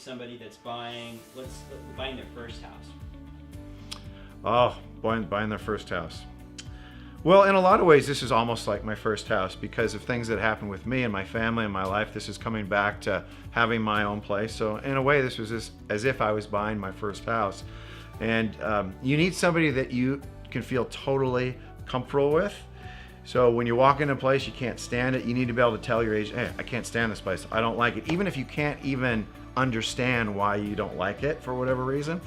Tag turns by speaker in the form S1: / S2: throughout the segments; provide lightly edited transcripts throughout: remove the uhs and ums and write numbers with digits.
S1: somebody that's buying their first house?
S2: Oh, buying their first house. Well, in a lot of ways, this is almost like my first house because of things that happened with me and my family and my life. This is coming back to having my own place. So in a way, this was as if I was buying my first house. And you need somebody that you can feel totally comfortable with. So when you walk into a place, you can't stand it. You need to be able to tell your agent, hey, I can't stand this place. I don't like it. Even if you can't even understand why you don't like it for whatever reason.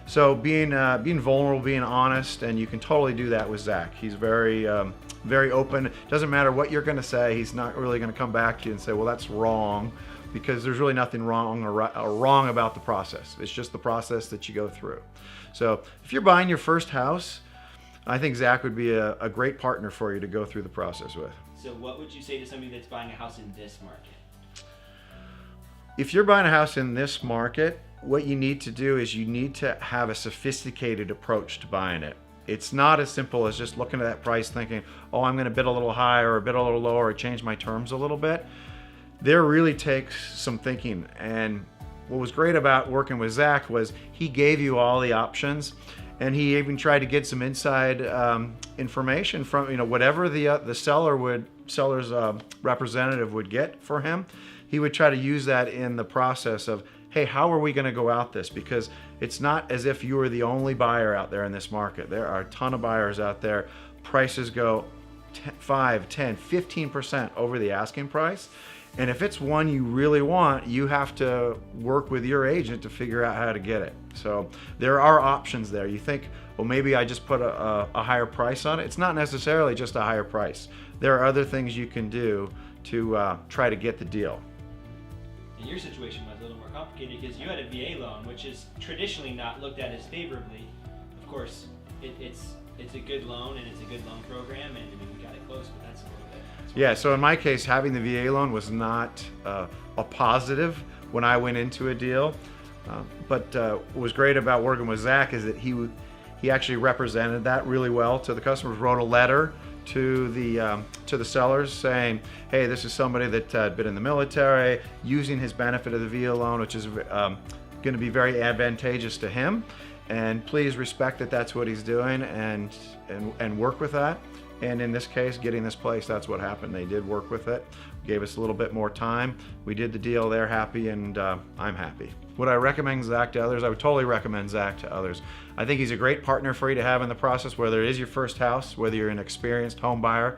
S2: So being vulnerable, being honest, and you can totally do that with Zach. He's very open. Doesn't matter what you're going to say. He's not really going to come back to you and say, well, that's wrong, because there's really nothing wrong or wrong about the process. It's just the process that you go through. So if you're buying your first house, I think Zach would be a great partner for you to go through the process with.
S1: So what would you say to somebody that's buying a house in this market?
S2: If you're buying a house in this market, what you need to do is you need to have a sophisticated approach to buying it. It's not as simple as just looking at that price thinking, oh, I'm going to bid a little higher or bid a little lower or change my terms a little bit. There really takes some thinking. And what was great about working with Zach was he gave you all the options, and he even tried to get some inside information from whatever the seller's representative would get for him. He would try to use that in the process of, hey, how are we going to go out this? Because it's not as if you are the only buyer out there in this market. There are a ton of buyers out there. Prices go 5, 10, 15% over the asking price. And if it's one you really want, you have to work with your agent to figure out how to get it. So there are options there. You think, well, maybe I just put a higher price on it. It's not necessarily just a higher price. There are other things you can do to try to get the deal.
S1: And your situation was a little more complicated because you had a VA loan, which is traditionally not looked at as favorably. Of course, it's a good loan and it's a good loan program, and I mean, we got it close, but that's a little bit.
S2: Yeah, so in my case, having the VA loan was not a positive when I went into a deal. But what was great about working with Zach is that he actually represented that really well to the customers, wrote a letter to the sellers saying, hey, this is somebody that had been in the military, using his benefit of the VA loan, which is going to be very advantageous to him, and please respect that that's what he's doing and work with that. And in this case, getting this place, that's what happened. They did work with it, gave us a little bit more time. We did the deal, they're happy, and I'm happy. Would I recommend Zach to others? I would totally recommend Zach to others. I think he's a great partner for you to have in the process, whether it is your first house, whether you're an experienced home buyer,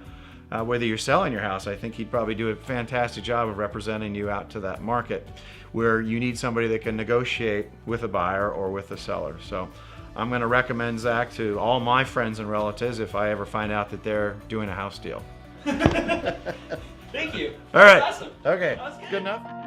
S2: whether you're selling your house. I think he'd probably do a fantastic job of representing you out to that market where you need somebody that can negotiate with a buyer or with a seller. So I'm going to recommend Zach to all my friends and relatives if I ever find out that they're doing a house deal.
S1: Thank you.
S2: All right.
S1: Awesome.
S2: Okay.
S1: That was good.
S2: Good enough?